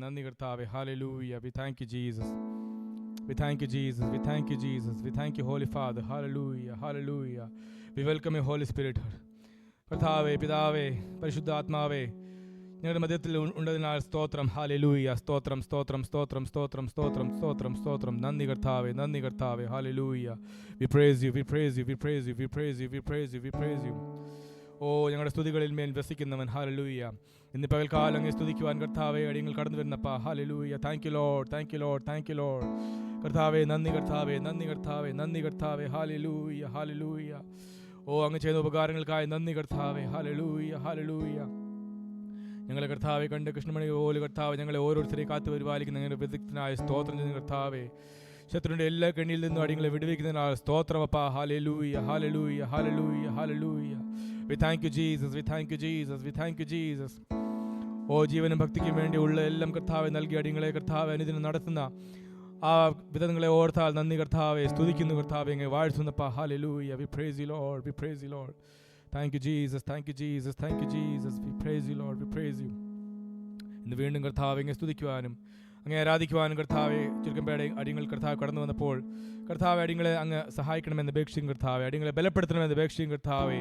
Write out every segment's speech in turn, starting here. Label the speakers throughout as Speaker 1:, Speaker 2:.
Speaker 1: നന്ദി കർത്താവേ. Hallelujah. We thank you, Jesus. We thank you, Jesus. We thank you, Jesus. We thank you, Holy Father. Hallelujah. Hallelujah. We welcome you, Holy Spirit. കർത്താവേ, പിതാവേ, പരിശുദ്ധാത്മാവേ, ഞങ്ങളുടെ മധ്യത്തിൽ ഉണ്ടതിനാൽ സ്തോത്രം. Hallelujah. സ്തോത്രം, സ്തോത്രം, സ്തോത്രം, സ്തോത്രം, സ്തോത്രം, സ്തോത്രം, സ്തോത്രം. നന്ദി കർത്താവേ, നന്ദി കർത്താവേ. Hallelujah. We praise you, we praise you, we praise you, we praise you, we praise you, we praise you. ഓ, ഞങ്ങളുടെ സ്തുതികളിൽ മേൽ വസിക്കുന്നവൻ. ഹല്ലേലൂയ. ഇന്ന് പകൽക്കാലം അങ്ങേ സ്തുതിക്കുവാൻ കർത്താവേ അടിയങ്ങൾ കടന്നു വരുന്നപ്പാ. Hallelujah. Thank you Lord, thank you Lord, thank you Lord. കർത്താവേ, നന്ദി കർത്താവേ, നന്ദി കർത്താവേ, നന്ദി കർത്താവേ. Hallelujah, hallelujah. ഓ, അങ്ങ് ചെയ്ത ഉപകാരങ്ങൾക്കായി നന്ദി കർത്താവേ. Hallelujah, hallelujah. ഞങ്ങളെ കർത്താവെ കണ്ട് കൃഷ്ണമണി പോലെ കർത്താവ് ഞങ്ങളെ ഓരോരുത്തരെയും കാത്തു പരിപാലിക്കുന്ന ഞങ്ങളുടെ വിദഗ്ധനായ സ്തോത്രം ചെയ്യുന്ന കർത്താവേ. ശത്രുവിൻ്റെ എല്ലാ കെണിയിൽ നിന്നും അടിങ്ങളെ വിടുവിക്കുന്നതിനാൽ സ്തോത്രമപ്പാ. Hallelujah, hallelujah, hallelujah, hallelujah. We thank you, Jesus. We thank you, Jesus. We thank you, Jesus. ഓ, ജീവനും ഭക്തിക്കും വേണ്ടിയുള്ള എല്ലാം കർത്താവെ നൽകി അടിങ്ങളെ കർത്താവെ അനുദിനം നടത്തുന്ന ആ വിധങ്ങളെ ഓർത്താൽ നന്ദി കർത്താവെ. സ്തുതിക്കുന്നു കർത്താവെ, അങ്ങ് വാഴ്ത്തുന്നപ്പാ. Hallelujah. We praise you, Lord. We praise you, Lord. Thank you, Jesus. Thank you, Jesus. Thank you, Jesus. We praise you, Lord. We praise you. ഇന്ന് വീണ്ടും കർത്താവെ അങ്ങ് സ്തുതിക്കുവാനും അങ്ങ് ആരാധിക്കുവാനും കർത്താവെ ചുരുക്കം പേടെ അടിങ്ങൾ കർത്താവ് കടന്നു വന്നപ്പോൾ കർത്താവെ അടിങ്ങളെ അങ്ങ് സഹായിക്കണമെന്ന് അപേക്ഷിക്കും കർത്താവെ. അടിങ്ങളെ ബലപ്പെടുത്തണമെന്ന് അപേക്ഷിക്കും കർത്താവെ.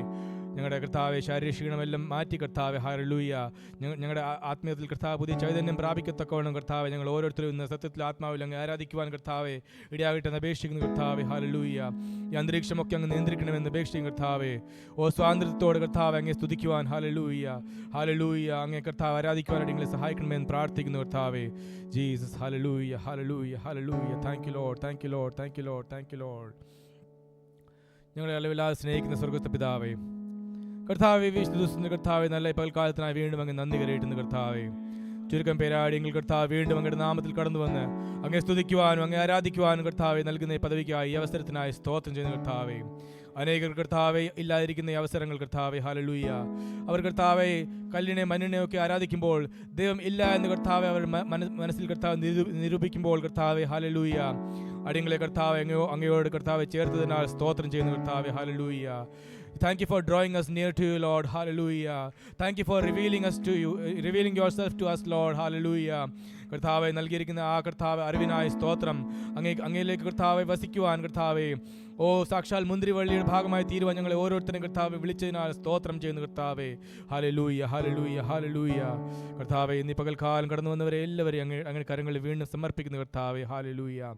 Speaker 1: ഞങ്ങളുടെ കർത്താവെ ശാരീരിക ക്ഷീണമെല്ലാം മാറ്റി കർത്താവെ. ഹല്ലേലൂയ. ഞങ്ങളുടെ ആത്മീയത്തിൽ കർത്താവ് പുതിയ ചൈതന്യം പ്രാപിക്കത്തക്കവണ്ണം കർത്താവെ ഞങ്ങൾ ഓരോരുത്തരും ഇന്ന് സത്യത്തിൽ ആത്മാവിൽ അങ്ങ് ആരാധിക്കുവാൻ കർത്താവെ ഇടയാകട്ടെന്ന് അപേക്ഷിക്കുന്നു കർത്താവെ. ഹല്ലേലൂയ. ഈ അന്തരീക്ഷമൊക്കെ അങ്ങ് നിയന്ത്രിക്കണമെന്ന് അപേക്ഷിക്കും കർത്താവെ. ഓ, സ്വാതന്ത്ര്യത്തോടെ കർത്താവ് അങ്ങേ സ്തുതിക്കുവാൻ. Hallelujah, hallelujah. അങ്ങേ കർത്താവ് ആരാധിക്കുവാൻ അടിങ്ങളെ സഹായിക്കണമെന്ന് പ്രാർത്ഥിക്കുന്നു കർത്താവെ. Jesus. Hallelujah, hallelujah, hallelujah. Thank you Lord, thank you Lord, thank you Lord, thank you Lord. ഞങ്ങളെ അളവില്ലാതെ സ്നേഹിക്കുന്ന സ്വർഗ്ഗസ്ഥ പിതാവേ, കർത്താവെ, വിശുദ്ധ കർത്താവെ, നല്ല പകൽക്കാലത്തിനായി വീണ്ടും അങ്ങ് നന്ദി കരയേറ്റുന്നു കർത്താവെ. ചുരുക്കം പേരാടിയെങ്കിൽ കർത്താവ് വീണ്ടും അങ്ങയുടെ നാമത്തിൽ കടന്നു വന്ന് അങ്ങേ സ്തുതിക്കുവാനും അങ്ങേ ആരാധിക്കുവാനും കർത്താവെ നൽകുന്ന ഈ പദവിക്കായി ഈ അവസരത്തിനായി സ്തോത്രം ചെയ്യുന്ന കർത്താവെ. അനേകർ കർത്താവെ ഇല്ലാതിരിക്കുന്ന ഈ അവസരങ്ങൾ കർത്താവെ. ഹല്ലേലൂയ. അവർ കർത്താവെ കല്ലിനെ മണ്ണിനെ ഒക്കെ ആരാധിക്കുമ്പോൾ ദൈവം ഇല്ല എന്ന് കർത്താവെ അവർ മനസ്സിൽ കർത്താവ് നിരൂപിക്കുമ്പോൾ കർത്താവെ. ഹല്ലേലൂയ. അടിങ്ങളെ കർത്താവ് അങ്ങയോട് കർത്താവെ ചേർത്തതിനാൽ സ്തോത്രം ചെയ്യുന്ന കർത്താവെ. Hallelujah. Thank you for drawing us near to you, Lord. Hallelujah. Thank you for revealing yourself to us, Lord. Hallelujah. കർത്താവെ നൽകിയിരിക്കുന്ന ആ കർത്താവ് അറിവിനായി സ്തോത്രം. അങ്ങയിലേക്ക് കർത്താവെ വസിക്കുവാൻ കർത്താവെ. ഓ, സാക്ഷാൽ മുന്തിരിവള്ളിയുടെ ഭാഗമായി തീരുവാൻ ഞങ്ങളെ ഓരോരുത്തരും കർത്താവെ വിളിച്ചതിനാൽ സ്തോത്രം ചെയ്യുന്ന കർത്താവെ. Hallelujah, hallelujah, hallelujah. കർത്താവെ, ഇന്ന് പകൽക്കാലം കടന്നു വന്നവരെ എല്ലാവരെയും അങ്ങനെ കരങ്ങളിൽ വീണ്ടും സമർപ്പിക്കുന്ന കർത്താവെ. ഹല്ലേലൂയ.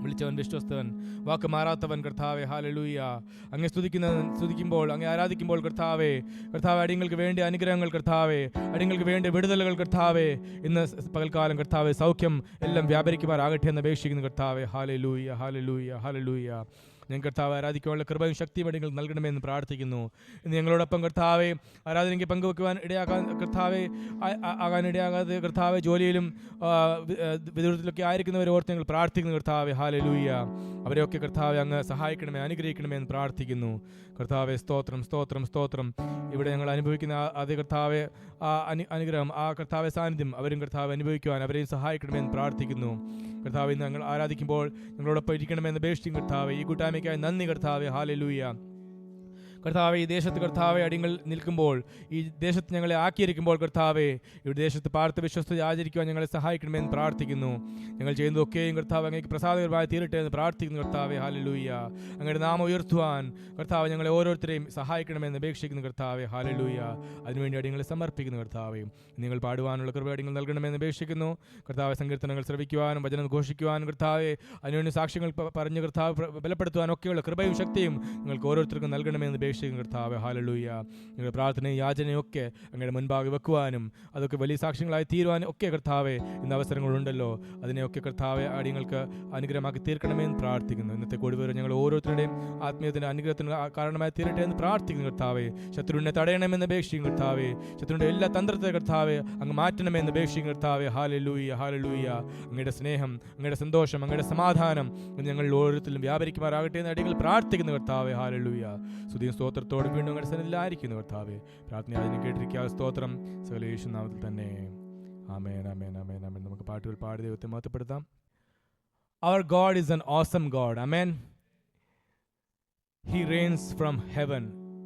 Speaker 1: വിളിച്ചവൻ വിശ്വസ്തവൻ, വാക്ക് മാറാത്തവൻ കർത്താവെ. ഹല്ലേലൂയ. അങ്ങ് സ്തുതിക്കുമ്പോൾ അങ്ങ് ആരാധിക്കുമ്പോൾ കർത്താവെ അടിങ്ങൾക്ക് വേണ്ടി അനുഗ്രഹങ്ങൾ കർത്താവെ, അടിങ്ങൾക്ക് വേണ്ടി വിടുതലുകൾ കർത്താവെ. ഇന്ന് പകൽക്കാലം കർത്താവെ സൗഖ്യം എല്ലാം വ്യാപരിക്കുമാറാകട്ടെ എന്ന് അപേക്ഷിക്കുന്നു കർത്താവെ. Hallelujah, hallelujah, hallelujah. ഞങ്ങൾ കർത്താവ് ആരാധിക്കാനുള്ള കൃപയും ശക്തിയും അടിങ്ങൾ നൽകണമെന്ന് പ്രാർത്ഥിക്കുന്നു. ഇന്ന് ഞങ്ങളോടൊപ്പം കർത്താവെ ആരാധനയ്ക്ക് പങ്കുവെക്കുവാൻ ആകാതെ കർത്താവെ ജോലിയിലും വിദൂരത്തിലൊക്കെ ആയിരിക്കുന്നവരെ ഓർത്ത് ഞങ്ങൾ പ്രാർത്ഥിക്കുന്നു കർത്താവെ. ഹല്ലേലൂയ. അവരെയൊക്കെ കർത്താവെ അങ്ങ് സഹായിക്കണമേ, അനുഗ്രഹിക്കണമേ എന്ന് പ്രാർത്ഥിക്കുന്നു കർത്താവെ. സ്തോത്രം, സ്തോത്രം, സ്തോത്രം. ഇവിടെ ഞങ്ങൾ അനുഭവിക്കുന്ന അതേ കർത്താവെ ആ അനുഗ്രഹം, ആ കർത്താവെ സാന്നിധ്യം അവരും കർത്താവ് അനുഭവിക്കുവാൻ അവരെയും സഹായിക്കണമെന്ന് പ്രാർത്ഥിക്കുന്നു കർത്താവെ. ഞങ്ങൾ ആരാധിക്കുമ്പോൾ ഞങ്ങളോടൊപ്പം ഇരിക്കണമെന്ന് അപേക്ഷിക്കും കർത്താവെ. ഈ കൂട്ടായ്മയ്ക്കായി നന്ദി കർത്താവെ. ഹല്ലേലൂയ. കർത്താവെ, ഈ ദേശത്ത് കർത്താവെ അടിങ്ങൾ നിൽക്കുമ്പോൾ, ഈ ദേശത്ത് ഞങ്ങളെ ആക്കിയിരിക്കുമ്പോൾ കർത്താവെ ഇവിടെ ദേശത്ത് പാർത്ത് വിശ്വസ്തത ആചരിക്കുവാൻ ഞങ്ങളെ സഹായിക്കണമെന്ന് പ്രാർത്ഥിക്കുന്നു. ഞങ്ങൾ ചെയ്യുന്നതൊക്കെയും കർത്താവ് അങ്ങേക്ക് പ്രസാദകരമായി തീരട്ടെ എന്ന് പ്രാർത്ഥിക്കുന്നു കർത്താവെ. ഹല്ലേലൂയ. അങ്ങയുടെ നാമം ഉയർത്തുവാൻ കർത്താവ് ഞങ്ങളെ ഓരോരുത്തരെയും സഹായിക്കണമെന്ന് അപേക്ഷിക്കുന്നു കർത്താവെ. ഹല്ലേലൂയ. അതിനുവേണ്ടി അടിങ്ങളെ സമർപ്പിക്കുന്നു കർത്താവെ. നിങ്ങൾ പാടുവാനുള്ള കൃപ അടിങ്ങൾ നൽകണമെന്ന് അപേക്ഷിക്കുന്നു കർത്താവെ. സങ്കീർത്തനങ്ങൾ ശ്രവിക്കുവാനും വചനം ഘോഷിക്കുവാനും കർത്താവെ അതിനുവേണ്ടി സാക്ഷ്യങ്ങൾ പറഞ്ഞ് കർത്താവ് ബലപ്പെടുത്തുവാനും ഒക്കെയുള്ള കൃപയും ശക്തിയും നിങ്ങൾക്ക് ഓരോരുത്തർക്കും നൽകണമെന്ന് കർത്താവെ. ഹല്ലേലൂയ. നിങ്ങളുടെ പ്രാർത്ഥനയും യാചനയും ഒക്കെ അങ്ങയുടെ മുൻപാകെ വെക്കുവാനും അതൊക്കെ വലിയ സാക്ഷ്യങ്ങളായി തീരുവാനും ഒക്കെ കർത്താവെ ഇന്ന് അവസരങ്ങളുണ്ടല്ലോ. അതിനെയൊക്കെ കർത്താവെ അടിങ്ങൾക്ക് അനുഗ്രഹമാക്കി തീർക്കണമെന്ന് പ്രാർത്ഥിക്കുന്നു. ഇന്നത്തെ കൂടിവരും ഞങ്ങൾ ഓരോരുത്തരുടെയും ആത്മീയത്തിൻ്റെ അനുഗ്രഹത്തിന് കാരണമായി തീരട്ടെ എന്ന് പ്രാർത്ഥിക്കുന്നു കർത്താവെ. ശത്രുവിനെ തടയണമെന്ന് അപേക്ഷിക്കും കർത്താവെ. ശത്രുവിൻ്റെ എല്ലാ തന്ത്രത്തെ കർത്താവെ അങ്ങ് മാറ്റണമെന്ന് അപേക്ഷിക്കും കർത്താവെ. Hallelujah, hallelujah. അങ്ങയുടെ സ്നേഹം, അങ്ങയുടെ സന്തോഷം, അങ്ങയുടെ സമാധാനം ഞങ്ങളിൽ ഓരോരുത്തരിലും വ്യാപരിക്കുമാറാകട്ടെ എന്ന് അടികൾ പ്രാർത്ഥിക്കുന്നു കർത്താവെ. ഹല്ലേലൂയ. സ്തുതിയും സ്തോത്രത്തോടെ വീണ്ടും അങ്ങയുടെ സന്നിധിയിലായിരിക്കുന്നു കർത്താവെ. പ്രാർത്ഥന കേട്ടിരിക്കുക. സ്തോത്രം സകല യേശുനാമത്തിൽ തന്നെ. ആമേൻ, ആമേൻ, ആമേൻ, ആമേൻ. നമുക്ക് പാട്ടുകൾ പാടി ദൈവത്തെ മഹത്വപ്പെടുത്താം. Our God is an awesome God. Amen. He reigns from heaven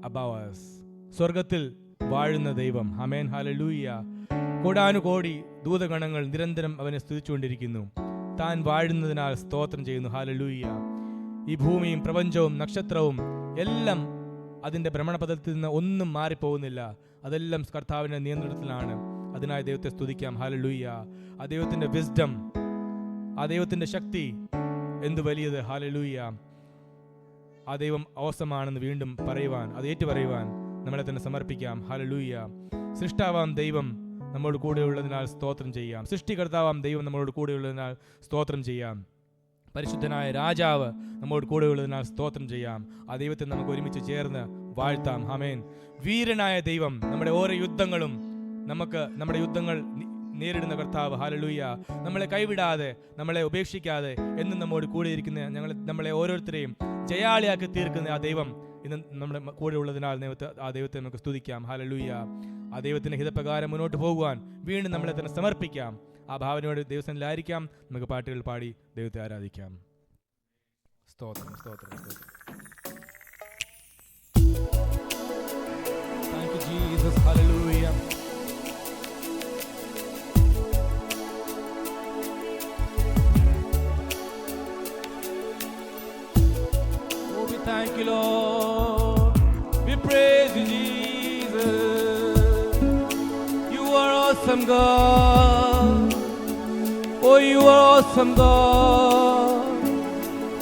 Speaker 1: above us. സ്വർഗത്തിൽ വാഴുന്ന ദൈവം. ആമേൻ, ഹല്ലേലൂയ. കോടാനുകോടി ദൂതഗണങ്ങൾ നിരന്തരം അവനെ സ്തുതിച്ചുകൊണ്ടിരിക്കുന്നു. താൻ വാഴുന്നതിനാൽ സ്തോത്രം ചെയ്യുന്നു. ഹല്ലേലൂയ. ഈ ഭൂമിയും പ്രപഞ്ചവും നക്ഷത്രവും എല്ലാം അതിൻ്റെ ഭ്രമണപഥത്തിൽ നിന്ന് ഒന്നും മാറിപ്പോകുന്നില്ല. അതെല്ലാം കർത്താവിൻ്റെ നിയന്ത്രണത്തിലാണ്. അതിനായി ദൈവത്തെ സ്തുതിക്കാം. ഹല്ലേലൂയ. ആ ദൈവത്തിൻ്റെ വിസ്ഡം, ആ ദൈവത്തിൻ്റെ ശക്തി എന്ത് വലിയത്. ഹല്ലേലൂയ. ആ ദൈവം അവസമാണെന്ന് വീണ്ടും പറയുവാൻ, അത് ഏറ്റുപറയുവാൻ നമ്മളെ തന്നെ സമർപ്പിക്കാം. ഹല്ലേലൂയ. സൃഷ്ടാവാം ദൈവം നമ്മോട് കൂടെയുള്ളതിനാൽ സ്തോത്രം ചെയ്യാം. സൃഷ്ടികർത്താവാം ദൈവം നമ്മളോട് കൂടെയുള്ളതിനാൽ സ്തോത്രം ചെയ്യാം. പരിശുദ്ധനായ രാജാവ് നമ്മോട് കൂടെയുള്ളതിനാൽ സ്തോത്രം ചെയ്യാം. ആ ദൈവത്തെ നമുക്ക് ഒരുമിച്ച് ചേർന്ന് വാഴ്ത്താം. ആമേൻ. വീരനായ ദൈവം, നമ്മുടെ ഓരോ യുദ്ധങ്ങളും നമ്മുടെ യുദ്ധങ്ങൾ നേരിടുന്ന കർത്താവ്. ഹല്ലേലൂയ. നമ്മളെ കൈവിടാതെ, നമ്മളെ ഉപേക്ഷിക്കാതെ എന്നും നമ്മോട് കൂടെയിരിക്കുന്ന, നമ്മളെ ഓരോരുത്തരെയും ജയാളിയാക്കി തീർക്കുന്ന ആ ദൈവം ഇന്ന് നമ്മുടെ കൂടെ ഉള്ളതിനാൽ ആ ദൈവത്തെ നമുക്ക് സ്തുതിക്കാം. ഹല്ലേലൂയ. ആ ദൈവത്തിൻ്റെ ഹിതപ്രകാരം മുന്നോട്ട് പോകുവാൻ വീണ്ടും നമ്മളെ തന്നെ സമർപ്പിക്കാം. ആ ഭാവനയോട് ദൈവസന്നിധിയിലായിരിക്കാം. നമുക്ക് പാട്ടുകൾ പാടി ദൈവത്തെ ആരാധിക്കാം. സ്തോത്രം, സ്തോത്രം, സ്തോത്രം. Thank you, Jesus. Hallelujah. Oh, we thank you, Lord. We praise you, Jesus. You are awesome, God. Oh, you are awesome, God.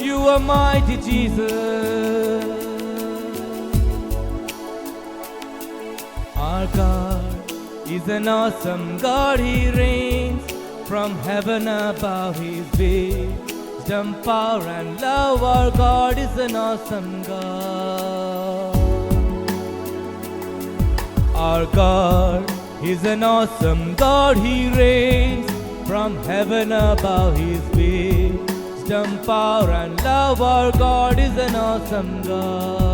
Speaker 1: You are mighty, Jesus. Our God is an awesome God. He reigns from heaven above. His wisdom, power and love. Our God is an awesome God. Our God is an awesome God. He reigns from heaven above. His wisdom, power and love. Our God is an awesome God.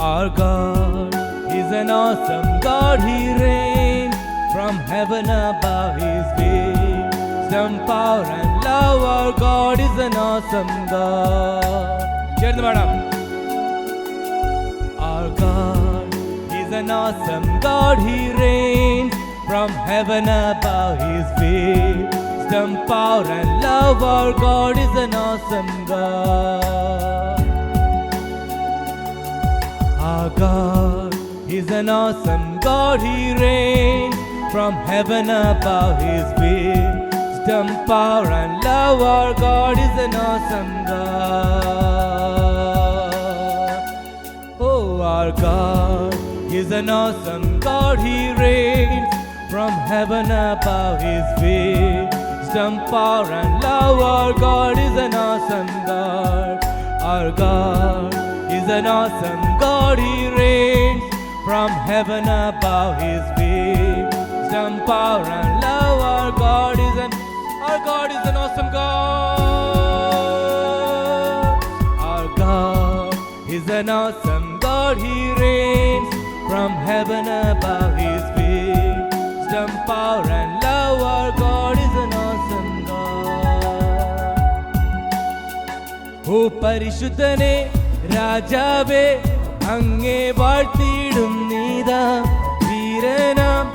Speaker 1: Our God is an awesome God. He reigns from heaven above. His wisdom, power and love. Our God is an awesome God. ചേർന്ന് പാടാം. Our God is an awesome God. He reigns from heaven above. His wisdom, power and love. Our God is an awesome God. Our God is an awesome God. He reigns from heaven above. His wisdom, power and love. Our God is an awesome God. Oh, our God is an awesome God. He reigns from heaven above. His wisdom, power and love. Our God is an awesome God. Our God is an awesome God. He reigns from heaven above. His wisdom, power and love. Our God is an awesome God. Our God is an awesome God. He reigns from heaven above. His wisdom, power and love. Our God is an awesome God. Oh, പരിശുദ്ധനെ രാജാവേ, അങ്ങേ വാഴ്ത്തിയിടുന്നീതാ. വീരനാം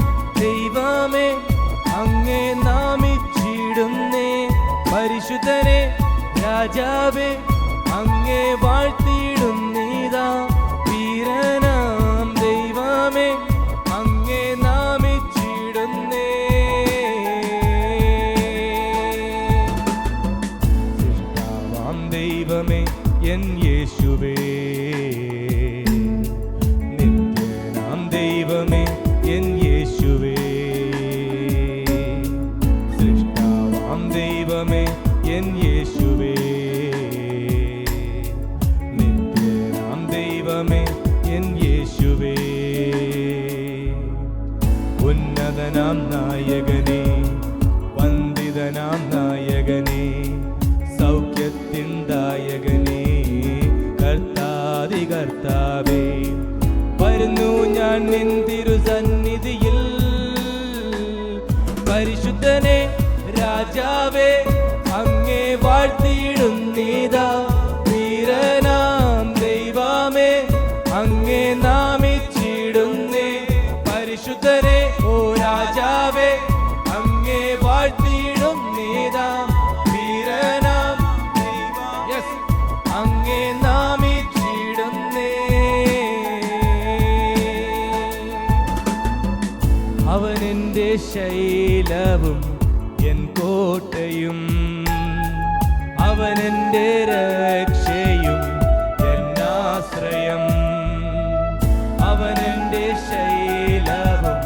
Speaker 1: ദൈവമേ, അങ്ങേ നാമിച്ചിടുന്നേ. പരിശുദ്ധനെ രാജാവേ, അങ്ങേ വാഴ്ത്തിയിടുന്നീതാ. വീരനാം ദൈവമേ, അങ്ങേ നാമിച്ചിടുന്നേ. സൃഷ്ടാവാം ദൈവമേ എൻ യേശുവേ, നിത്യനാം ദൈവമേ എൻ യേശുവേ. സൃഷ്ടാവാം ദൈവമേ എൻ യേശുവേ, നിത്യനാം ദൈവമേ എൻ യേശുവേ. ഉന്നതനാം നായകനേ, വന്ദിതനാം നായകനേ, സൗഖ്യത്തിൻ ദായകനേ, കർത്താവേ, വരുന്നു ഞാൻ നിൻ തിരുസന്നിധിയിൽ. പരിശുദ്ധനെ രാജാവേ, അങ്ങേ വാഴ്ത്തിയിടുന്നീതാ. വീരനാം ദൈവമേ, അങ്ങേ നാമിച്ചിടുന്നേ. കോട്ടയും അവനെന്റെ രക്ഷയും എന്നാശ്രയം അവനെന്റെ ശൈലവും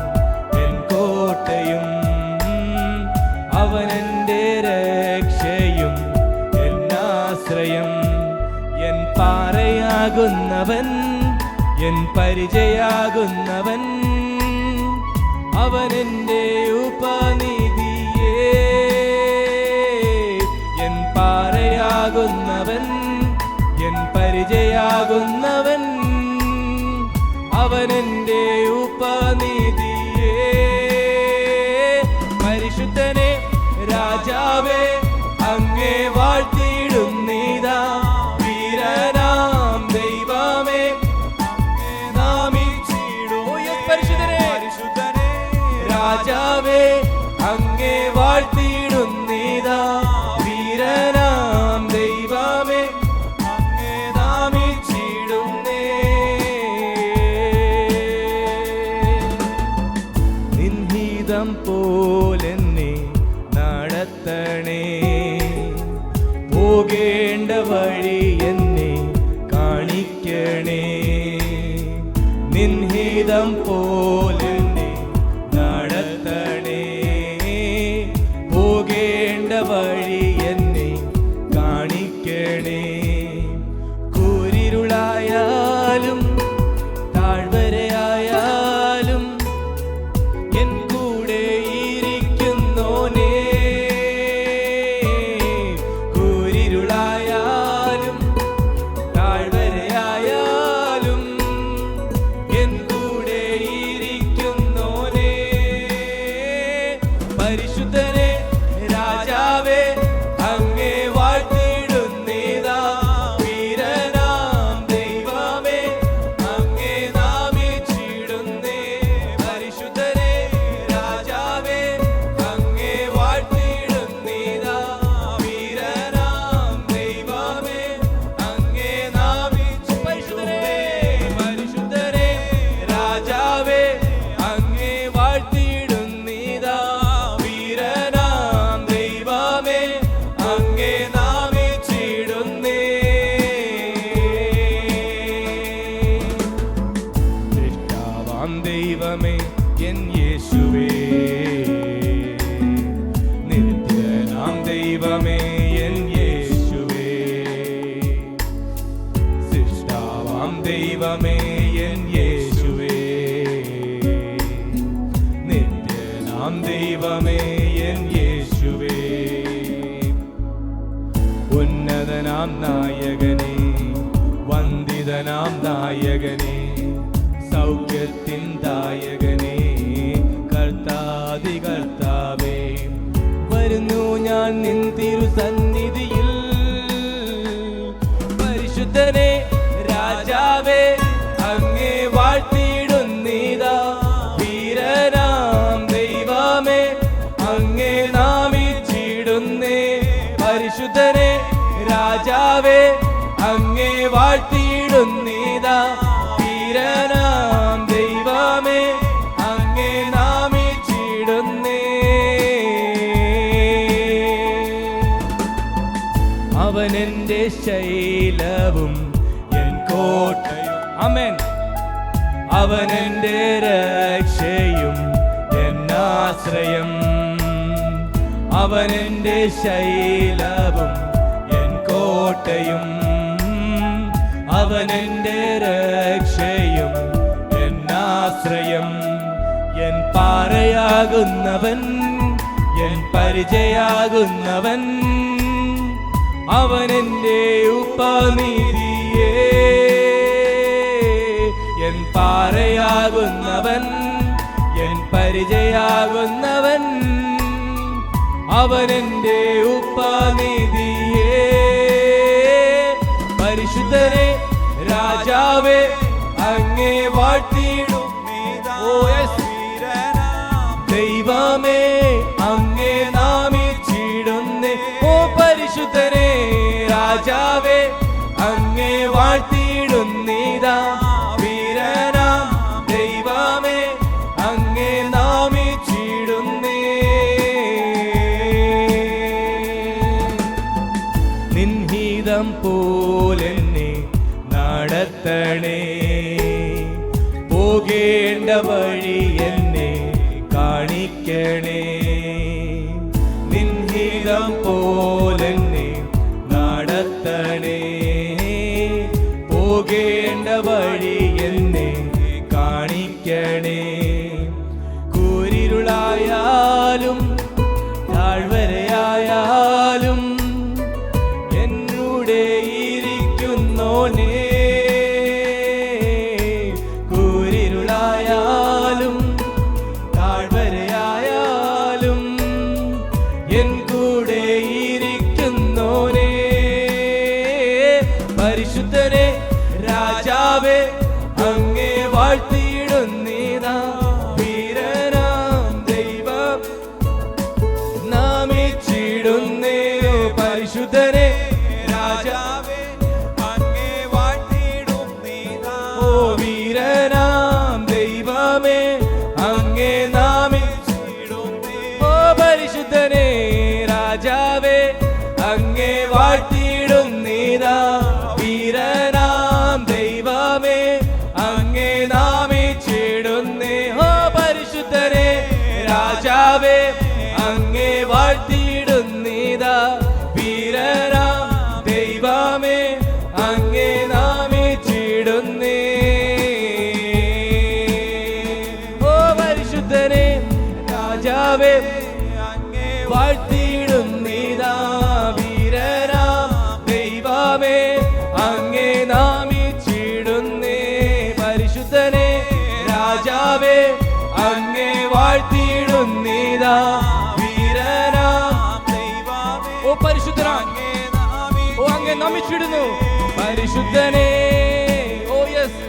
Speaker 1: എൻ കോട്ടയും അവനെന്റെ രക്ഷയും എന്നാശ്രയം എൻ പാറയാകുന്നവൻ എൻ പരിചയാകുന്നവൻ അവനെന്റെ ഉപനിധിയേ എൻ പാറയാകുന്നവൻ എൻ പരിചയാകുന്നവൻ അവനെന്റെ ഉപനിധിയേ പരിശുദ്ധനെ രാജാവേ അങ്ങേ വാഴ്ത്തിയിടുന്നീതാ വീരനാം ദൈവമേ രാജാവേ അങ്ങേ വാഴ്ത്തിയിടുന്നീതാ വീരനാം ദൈവമേ അങ്ങേ നാമിച്ചിടുന്നേ നിൻഹിതം പോലെന്നെ നടത്തണേ പോകേണ്ട വഴി എന്നെ കാണിക്കണേ നിൻഹിതം പോലെന്നെ നടത്തണേ പോകേണ്ട വഴി എന്നെ കാണിക്കണേ കൂരിരുളായാലും താഴ്വരയായാലും എൻ കൂടെ ഇരിക്കുന്നോനേ കൂരിരുളായാലും താഴ്വരയായാലും എൻ കൂടെ ഇരിക്കുന്നോനേ പരിശുദ്ധനെ രാജാവേ അങ്ങേ വാഴ്ത്തിയിടുന്നീതാ വീരനാം ദൈവമേ അങ്ങേ നാമിച്ചിടുന്നേ പരിശുദ്ധനെ രാജാവേ അങ്ങേ വാഴ്ത്തിയിടുന്നീതാ വീരനാം ദൈവമേ അങ്ങേ നാമിച്ചിടുന്നേ പരിശുദ്ധനെ രാജാവേ അങ്ങേ വാഴ്ത്തിയിടുന്നീതാ വീരനാം ദൈവമേ അങ്ങേ നാമിച്ചിടുന്നേ സൃഷ്ടാവാം ദൈവമേ എൻ യേശുവേ നിത്യനാം ദൈവമേ എൻ യേശുവേ സൃഷ്ടാവാം ദൈവമേ എൻ യേശുവേ നിത്യനാം ദൈവമേ എൻ യേശുവേ ഉന്നതനാം നായകനേ വന്ദിതനാം നായകനേ സൗഖ്യത്തിൻ ദായകനേ കർത്താതി കർത്താവേ വരുന്നു ഞാൻ നിൻ തിരുസന്നിധിയിൽ പരിശുദ്ധനെ രാജാവേ അങ്ങേ വാഴ്ത്തിയിടുന്നീതാ വീരനാം ദൈവമേ അങ്ങേ നാമിച്ചിടുന്നേ പരിശുദ്ധനെ രാജാവേ അങ്ങേ വാഴ്ത്തിയിടുന്നീതാ വീരനാം ദൈവമേ അങ്ങേ നാമിച്ചിടുന്നേ അവനെന്റെ ശൈലവും എൻ കോട്ടയും ആമേൻ അവനെന്റെ രക്ഷയും എന്നാശ്രയം അവനെന്റെ ശൈലവും എൻ കോട്ടയും അവനെന്റെ രക്ഷയും എന്നാശ്രയം എൻ പാറയാകുന്നവൻ എൻ പരിചയാകുന്നവൻ അവനെന്റെ ഉപനിധിയേ എൻ പാറയാകുന്നവൻ എൻ പരിചയാകുന്നവൻ അവനെന്റെ ഉപനിധിയേ പരിശുദ്ധനെ രാജാവേ അങ്ങേ വാഴ്ത്തിയിടുന്നീതാ ദൈവമേ അങ്ങേ നാമിച്ചിടുന്നേ ഓ പരിശുദ്ധനെ രാജാവേ അങ്ങേ വാഴ്ത്തിയിടുന്നീതാ വീരനാം ദൈവമേ അങ്ങേ നാമിച്ചിടുന്നേ നിൻഹിതം പോലെന്നെ നടത്തണേ, പോകേണ്ട വഴി എന്നെ കാണിക്കണേ. നിൻഹിതം പോലെന്നെ നടത്തണേ, പോകേണ്ട വഴി എന്നെ കാണിക്കണേ. കൂരിരുളായാലും താഴ്വരയായാലും എന്നൂടെ ഇരിക്കുന്നോനേ, കൂരിരുളായാലും താഴ്വരയായാലും എൻ കൂടെ ഇരിക്കുന്നോനേ. പരിശുദ്ധനെ രാജാവേ അങ്ങേ വാഴ്ത്തിയിടുന്നീതാ, വീരനാം ദൈവം നാമിച്ചിടുന്നേ. പരിശുദ്ധനെ രാജാവേ അങ്ങേ വാഴ്ത്തിയിടുന്നീതാ, ഓ വീരനാം ദൈവമേ അങ്ങേ നാമിച്ചിടുന്നേ. ഓ പരിശുദ്ധനെ രാജാവേ അങ്ങേ വാഴ്ത്തിയിടുന്നീതാ, വീരനാം ദൈവമേ അങ്ങേ നാമിച്ചിടുന്നേ. ഓ പരിശുദ്ധനെ രാജാവേ അങ്ങേ വാഴ്ത്തിയിടുന്നീതാ, വീരനാം ദൈവമേ അങ്ങേ നാമിച്ചിടുന്നേ. ഓ പരിശുദ്ധനെ രാജാവേ അങ്ങേ വാഴ്ത്തിയിടുന്നീതാ, വീരനാം ദൈവമേ അങ്ങേ നാമിച്ചിടുന്നേ. പരിശുദ്ധനെ രാജാവേ അങ്ങേ വാഴ്ത്തിയിടുന്നീതാ, വീരനാം ദൈവമേ. ഓ പരിശുദ്ധനെ ഓ അങ്ങേ നമിച്ചിടുന്നു. പരിശുദ്ധനെ ഓ യെസ്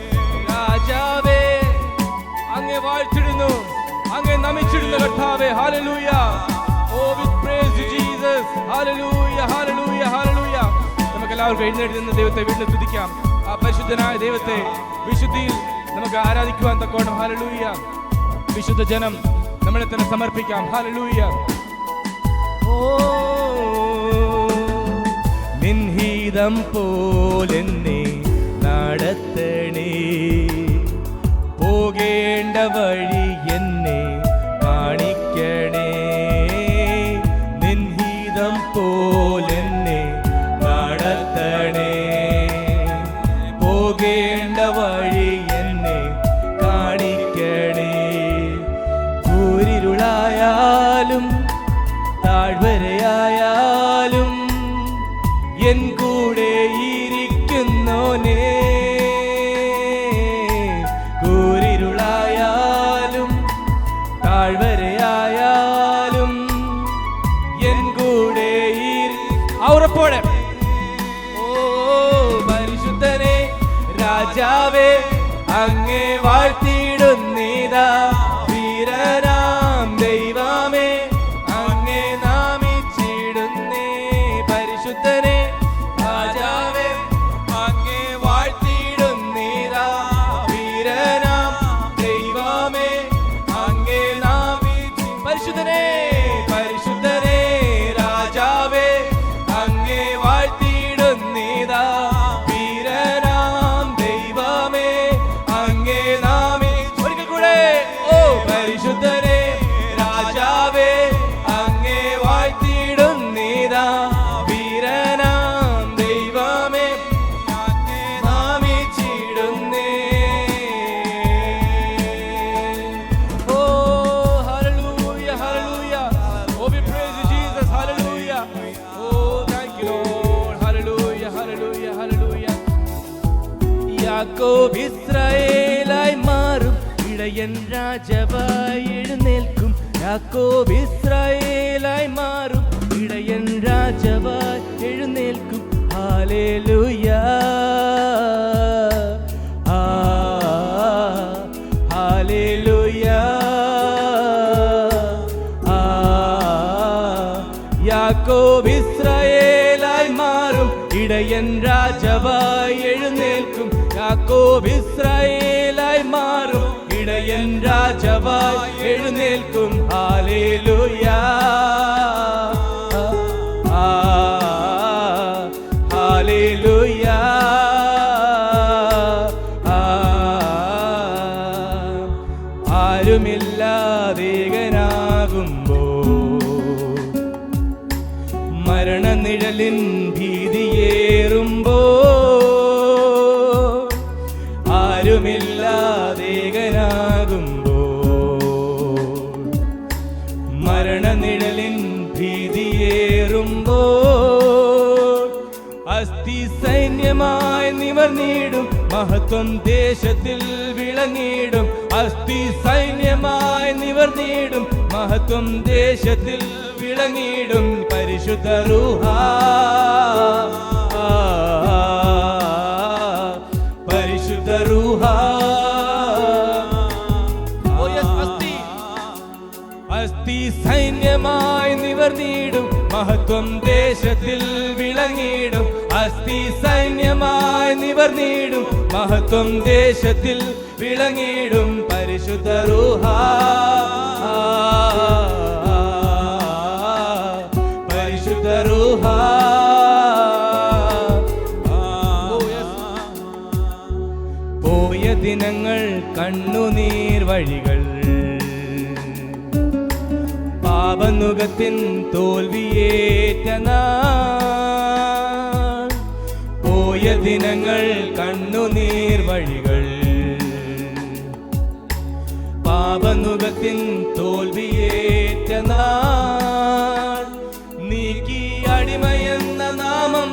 Speaker 1: രാജാവേ അങ്ങേ വാഴ്ത്തിടുന്നു, അങ്ങേ നമിച്ചിടുന്നു കർത്താവേ. ഹല്ലേലൂയ. Oh with praise to Jesus. Hallelujah hallelujah ഹല്ലേലൂയ. നമുക്ക് എല്ലാവർക്കും എഴുന്നേറ്റ് നിന്ന് ദൈവത്തെ വീണ്ടും സ്തുതിക്കാം. ആ പരിശുദ്ധനായ ദൈവത്തെ വിശുദ്ധിയിൽ നമുക്ക് ആരാധിക്കുവാൻ തക്കോണം. ഹല്ലേലൂയ. വിശുദ്ധ ജനം നമ്മളെ തന്നെ സമർപ്പിക്കാം. ഹല്ലേലൂയ. ഓ നിൻഹിതം പോലെന്നെ നടത്തണേ, പോകേണ്ട വഴി എന്നെ കാണിക്കണേ. നിൻഹിതം പോലെന്നെ നടത്തണേ, പോകേണ്ട വഴി എന്നെ കാണിക്കണേ. കൂരിരുളായാലും താഴ്വരയായാലും എൻ കൂടെ ഇരിക്കുന്നോനേ, കൂരിരുളായാലും താഴ്വരയായാലും എൻ കൂടെ ഉറപ്പോടെ. ഓ പരിശുദ്ധനെ രാജാവേ അങ്ങേ വാഴ്ത്തിയിടുന്നീതാ, വീരനാം ദൈവമേ അങ്ങേ നാമിച്ചിടുന്നേ. പരിശുദ്ധനെ രാജാവേ അങ്ങേ വാഴ്ത്തിയിടുന്നീതാ, വീരനാം ദൈവമേ അങ്ങേ നാമിച്ചി. പരിശുദ്ധനെ പരിശുദ്ധനെ രാജാവേ അങ്ങേ വാഴ്ത്തിയിടുന്നീതാ, വീരനാം ദൈവമേ അങ്ങേ നാമിച്ചി. ഒരിക്കൽ കൂടെ ഓ പരിശുദ്ധനെ രാജാവേ അങ്ങേ വാഴ്ത്തിയിടുന്നീതാ, വീരനാം ദൈവമേ അങ്ങേ നാമിച്ചിടുന്നേ. Oh hallelujah hallelujah. Oh we praise you Jesus. Hallelujah. Oh thank you Lord. Hallelujah hallelujah hallelujah. യാക്കോബ് ഇസ്രായേലായി മാറും, ഇടയൻ രാജാവായി എഴുന്നേൽക്കും. യാക്കോബ് ഇസ്രായേലായി മാറും, ഇടയൻ രാജാവായി എഴുന്നേൽക്കും. Hallelujah hallelujah. യാക്കോബ് ഇസ്രായേലായി മാറും, ഇടയൻ രാജാവായി എഴുന്നേൽക്കും. യാക്കോബ് ഇസ്രായേലായി മാറും, ഇടയൻ രാജാവായി എഴുന്നേൽക്കും. Hallelujah hallelujah. ആരുമില്ലാതേകനാകുമ്പോ മരണനിഴലിൻ ഭീതിയേറുമ്പോ ആരുമില്ലാതേകനാകുമ്പോ മരണനിഴലിൻ ഭീതിയേറുമ്പോ അസ്ഥി സൈന്യമായി നിവർന്നിടും മഹത്വം ദേശത്തിൽ വിളങ്ങിടും. അസ്ഥി സൈന്യമായി നിവർന്നിടും മഹത്വം ദേശത്തിൽ വിളങ്ങിടും. പരിശുദ്ധ റൂഹ പരിശുദ്ധ റൂഹ അസ്ഥി സൈന്യമായി നിവർന്നിടും മഹത്വം ദേശത്തിൽ വിളങ്ങിടും. അസ്ഥി സൈന്യമായി നിവർന്നിടും മഹത്വം ദേശത്തിൽ വിളങ്ങിടും. പരിശുദ്ധ റൂഹ പരിശുദ്ധ റൂഹ. പോയ ദിനങ്ങൾ കണ്ണുനീർ വഴികൾ പാപനുകത്തിൻ തോൽവിയേറ്റ നാൾ. പോയ ദിനങ്ങൾ കണ്ണുനീർ വഴികൾ പാപനുകത്തിൻ തോൽവിയേറ്റ നാൾ. നീക്കി അടിമയെന്ന നാമം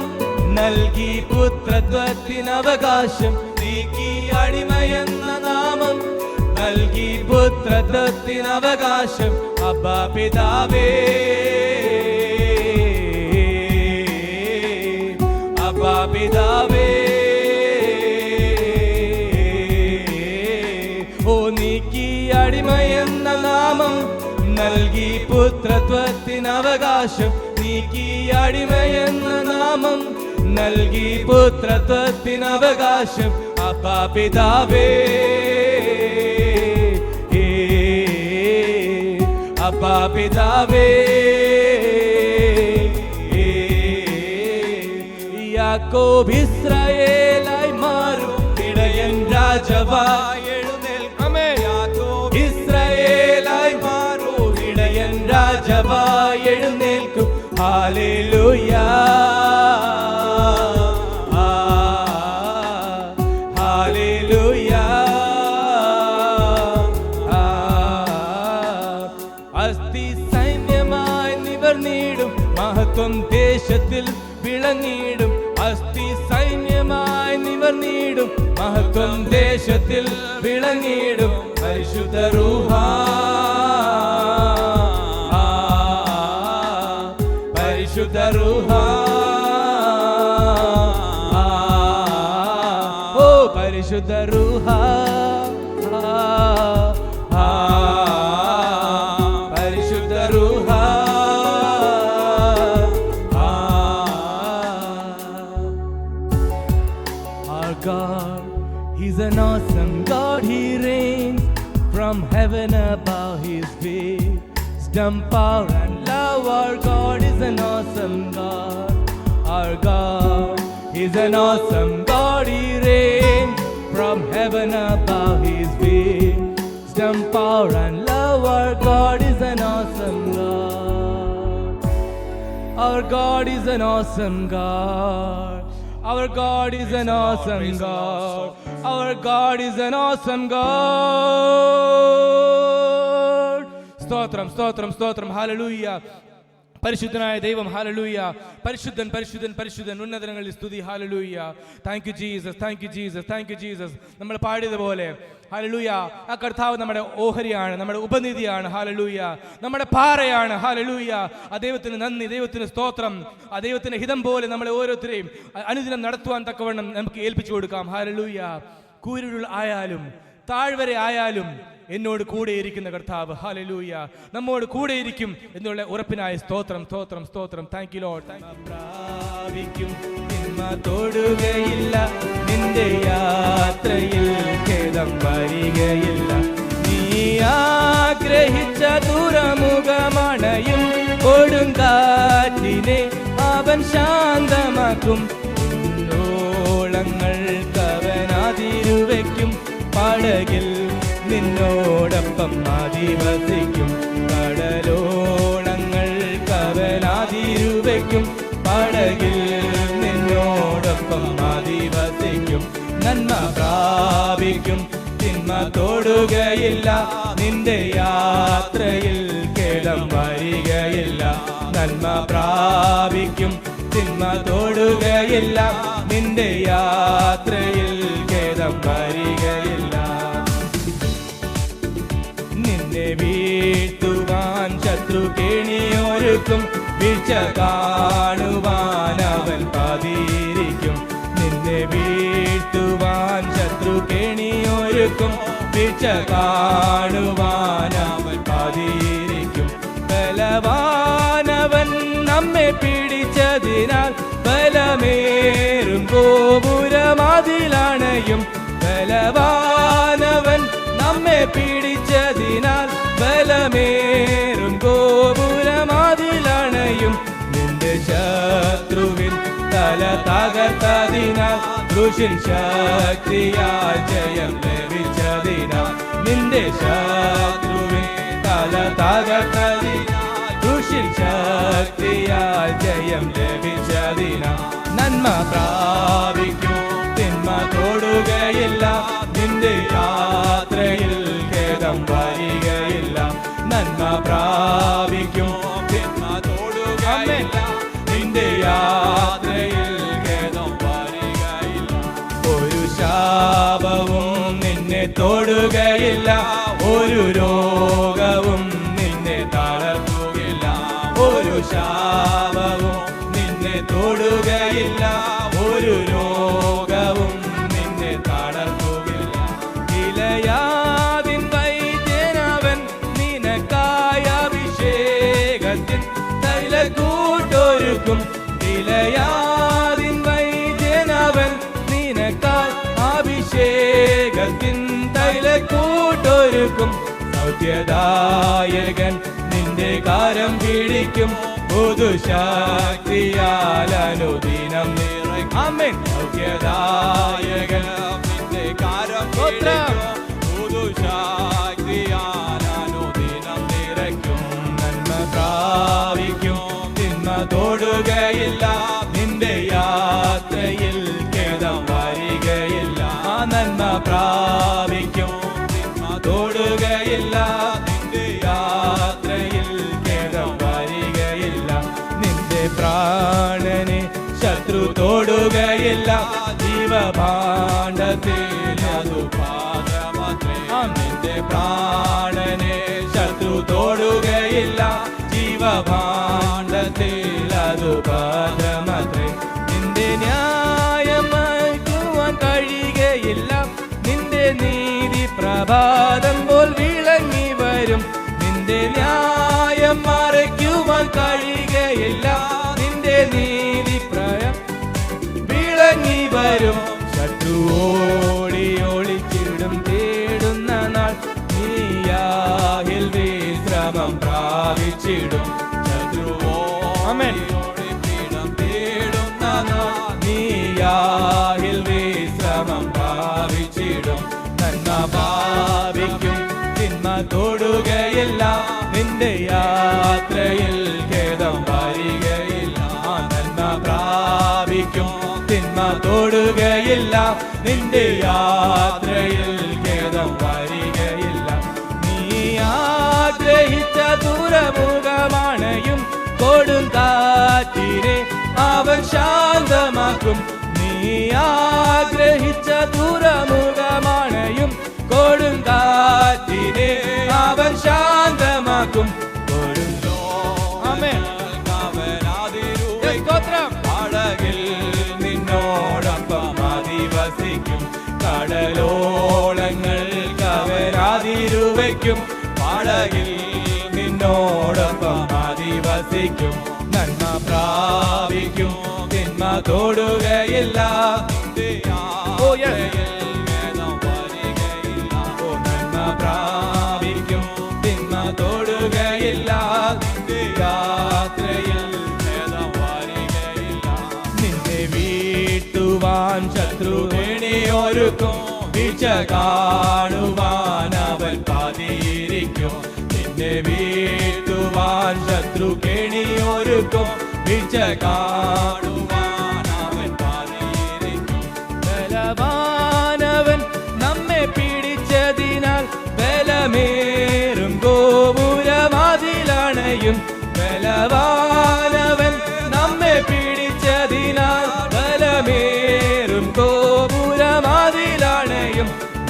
Speaker 1: നൽകി പുത്രത്വത്തിനവകാശം. നീക്കി അടിമയെന്ന നാമം നൽകി പുത്രത്വത്തിനവകാശം. അബ്ബാ പിതാവേ അബ്ബാ പിതാവേ ഓ നീക്കി അടിമയെന്ന നാമം നൽകി പുത്രത്വത്തിനവകാശം. നീക്കി അടിമയെന്ന നാമം നൽകി പുത്രത്വത്തിനവകാശം. അബ്ബാ പിതാവേ അബ്ബാ പിതാവേ. യാക്കോബ് ഇസ്രായേലായി മാറും ഇടയൻ രാജാവായി എഴുന്നേൽക്കും. യാക്കോബ് ഇസ്രായേലായി മാറും ഇടയൻ രാജാവായി എഴുന്നേൽക്കും. Hallelujah hallelujah. അസ്ഥി സൈന്യമായി നിവർന്നിടും മഹത്വം ദേശത്തിൽ വിളങ്ങിടും. അസ്ഥി സൈന്യമായി നിവർന്നിടും മഹത്വം ദേശത്തിൽ വിളങ്ങിടും. പരിശുദ്ധ റൂഹ പരിശുദ്ധ റൂഹ ഓ പരിശുദ്ധ റൂഹ പരിശുദ്ധ റൂഹ. Our God, He's an awesome God. He reigns from heaven above. His wisdom, power and love. Our God is an awesome God. Our God is an awesome God. He reigns from heaven above. His wisdom, power and love. Our God is an awesome God. Our God is an awesome God. Our God is an awesome God. Our God is an awesome God. സ്തോത്രം സ്തോത്രം സ്തോത്രം. Hallelujah. പരിശുദ്ധനായ ദൈവം. Hallelujah. പരിശുദ്ധൻ പരിശുദ്ധൻ പരിശുദ്ധൻ. ഉന്നതങ്ങളിൽ സ്തുതി. Hallelujah. Thank you Jesus. Thank you Jesus. Thank you Jesus. നമ്മൾ പാടിയതുപോലെ ഹല്ലേലൂയ ആ കർത്താവ് നമ്മുടെ ഓഹരിയാണ്, നമ്മുടെ ഉപനിധിയാണ്. ഹല്ലേലൂയ. നമ്മുടെ പാറയാണ്. ഹല്ലേലൂയ. ആ ദൈവത്തിന് നന്ദി, ദൈവത്തിന് സ്തോത്രം. ആ ദൈവത്തിന്റെ ഹിതം പോലെ നമ്മളെ ഓരോരുത്തരെയും അനുദിനം നടത്തുവാൻ തക്കവണ്ണം നമുക്ക് ഏൽപ്പിച്ചു കൊടുക്കാം. ഹല്ലേലൂയ. കൂരിരുൾ ആയാലും താഴ്വര ആയാലും എന്നോട് കൂടെയിരിക്കുന്ന കർത്താവ് ഹല്ലേലൂയ നമ്മോട് കൂടെയിരിക്കും എന്നുള്ള ഉറപ്പിനായ സ്തോത്രം സ്തോത്രം സ്തോത്രം. Thank you Lord. പ്രാപിക്കും തൊടുകയില്ല നിന്റെ യാത്രയിൽ ഖേദം വരികയില്ല. നീ ആഗ്രഹിച്ച ദൂരമുഖമണയും കൊടുങ്കാറ്റിനെ അവൻ ശാന്തമാക്കും. അധിവസിക്കും. കടലോളങ്ങൾ കവലാതിരുവയ്ക്കും. പടകിൽ നിന്നോടൊപ്പം അധിവസിക്കും. നന്മ പ്രാപിക്കും, തിന്മ തൊടുകയില്ല. നിന്റെ യാത്രയിൽ ഖേദം വരികയില്ല. നന്മ പ്രാപിക്കും, തിന്മ തൊടുകയില്ല. നിന്റെ യാത്രയിൽ ഖേദം വരികയില്ല. നിന്നെ വീഴ്ത്തുവാൻ ശത്രു കെണിയൊരുക്കും. വീഴ്ച കാണുവാൻ അവൻ പതിയിരിക്കും. നിന്നെ വീഴ്ത്തുവാൻ ശത്രു കെണിയൊരുക്കും. വീഴ്ച കാണുവാൻ അവൻ പതിയിരിക്കും. ബലവാനവൻ നമ്മെ പിടിച്ചതിനാൽ ബലമേറും ഗോപുരമതിലണയും. ബലവാനവൻ നമ്മെ പിടിച്ചതിനാൽ ബലമേറും ഗോപുരമതിലണയും. നിന്റെ ശത്രുവിൻ തല തകർത്തതിനാൽ ക്രൂശിൻ ശക്തിയാൽ ജയം ലഭിച്ചതിനാൽ. നിന്റെ ശത്രുവിൻ തല തകർത്തതിനാൽ ക്രൂശിൻ ശക്തിയാൽ ജയം ലഭിച്ചതിനാൽ. നന്മ പ്രാപിക്കും, തിന്മ തൊടുകയില്ല. നിന്റെ യാത്രയിൽ ഖേദം വരികയില്ല. നന്മ പ്രാപിക്കും, തിന്മ തൊടുകയില്ല. നിന്റെ യാത്രയിൽ ഖേദം വരികയില്ല. ഒരു ശാപവും നിന്നെ തൊടുകയില്ല. ഒരു രോഗവും നിന്നെ തളർത്തുകയില്ല. ഒരു ശാപവും നിന്നെ തൊടുകയില്ല. ഒരു രോഗവും നിന്നെ തളർത്തുകയില്ല. ഗിലെയാദിൻ വൈദ്യനവൻ നിനക്കായ അഭിഷേകത്തിൻ തൈലക്കൂട്ടൊരുക്കും. ഗിലെയാദിൻ വൈദ്യനവൻ നിനക്കായി അഭിഷേകത്തിൻ തൈലക്കൂട്ടൊരുക്കും. സൗഖ്യദായകൻ നിന്റെ കാരം പിടിക്കും. പുതുശക്തിയാൽ അനുദിനം നിറയ്ക്കും. ആമേൻ. സൗഖ്യദായകൻ നിന്റെ കാരം പിടിക്കും. പുതുശക്തിയാൽ അനുദിനം നിറയ്ക്കും. നന്മ പ്രാപിക്കും, തിന്മ തൊടുകയില്ല. നിന്റെ യാത്രയിൽ ഖേദം വരികയില്ല. ആ നന്മ പ്രാപിക്കും, തിന്മ തൊടുകയില്ല. നിന്റെ യാത്രയിൽ ഖേദം വരികയില്ല. നിന്റെ പ്രാണനെ ശത്രു തൊടുകയില്ല. ജീവഭാണ്ഡത്തിൽ അതു പാത്രമത്രേ. നിന്റെ പ്രാണനെ ശത്രു തൊടുകയില്ല. ജീവഭാണ്ഡത്തിൽ അതു പാത്രമത്രേ. നിന്റെ ന്യായം മറയ്ക്കുവാൻ കഴിയുകയില്ല. നിന്റെ നീതി പ്രഭാതം പോൽ വിളങ്ങി വരും. നിന്റെ ന്യായം മറയ്ക്കുവാൻ കഴിയുകയില്ല. നിന്റെ നീതി വിളങ്ങി വരും. ശത്രു ഓടി ഒളിച്ചിടും തേടുന്ന നാൾ നീയാഹിൽ വിശ്രമം പ്രാപിച്ചിടും. ശത്രുവോ ഓടിച്ചിടും തേടുന്ന നാൾ നീയാഹിൽ വിശ്രമം പ്രാപിച്ചിടും. നന്മ ഭാവിക്കും, തിന്മ തൊടുകയില്ല. നിന്റെ യാത്രയിൽ ഖേദം വരികയില്ല. നന്മ പ്രാപിക്കും, തിന്മ തൊടുകയില്ല. നിന്റെ യാത്രയിൽ ഖേദം വരികയില്ല. നീ ആഗ്രഹിച്ച ദുരമുഖമാണയും കൊടുങ്കാറ്റിനെ അവൻ ശാന്തമാക്കും. നീ ആഗ്രഹിച്ച ദുരമുഖമാണയും കൊടുങ്കാറ്റിനെ അവൻ ശാന്തമാക്കും. പടകിൽ നിന്നോടൊപ്പം അധിവസിക്കും. കടലോളങ്ങൾ കവരാതിരുവയ്ക്കും. പടകിൽ നിന്നോടൊപ്പം അധിവസിക്കും. നന്മ പ്രാപിക്കും, തിന്മ തൊടുകയില്ല. നന്മ പ്രാപിക്കും, തിന്മ തൊടുകയില്ല. യാത്രയിൽ നിന്നെ വീട്ടുവാൻ ശത്രു കെണിയൊരുക്കും. വീഴ്ച കാണുവാൻ അവൻ പതിയിരിക്കും. വീഴ്ത്തുവാൻ ശത്രു കെണിയൊരുക്കും. വീഴ്ച കാണുവാൻ അവൻ പാതയിരിക്കും. ബലവാനവൻ നമ്മെ പിടിച്ചതിനാൽ ബലമേറും ഗോപുരവാതിലണയും. ബലവാനവൻ നമ്മെ പിടിച്ചതിനാൽ ബലമേറും ഗോപുരവാതിലണയും.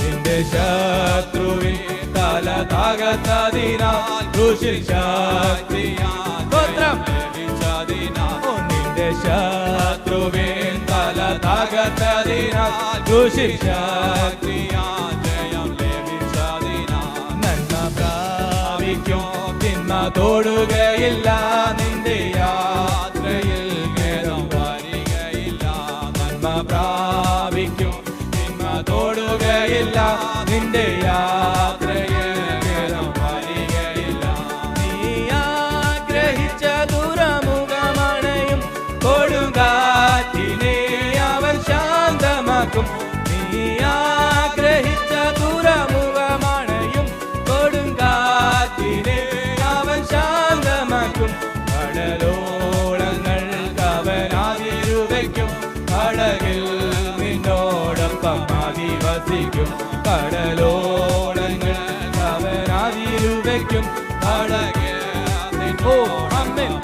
Speaker 1: നിന്റെ ശത്രുവിൻ തല തകർത്തതിനാൽ ക്രൂശിൽ ശക്തിയാൽ നിന്റെ ശത്രുവിൻ തല തകർത്തതിനാൽ ക്രൂശിൽ ശക്തിയാൽ ജയം ലഭിച്ചതിനാൽ. നന്മ പ്രാപിക്കും, തിന്മ തൊടുകയില്ല, നിന്റെ യാത്രയിൽ ഖേദം വരികയില്ല. നന്മ പ്രാപിക്കും, തിന്മ തൊടുകയില്ല, നിന്റെ യാത്രയിൽ ഖേദം വരികയില്ല. നീ ആഗ്രഹിച്ച ദുരമുഖമണയും കൊടുങ്കാറ്റിനെ അവൻ ശാന്തമാക്കും. നീ ആഗ്രഹിച്ച ദുരമുഖമണയും കൊടുങ്കാറ്റിനെ അവൻ ശാന്തമാക്കും. കടലോളങ്ങൾ അവനാതിരുവയ്ക്കും, കടകിൽ നിന്നോടൊപ്പം അധിവസിക്കും. കടലോളങ്ങൾ അവനാതിരുവയ്ക്കും, കടകിൽ നിന്നോടൊപ്പം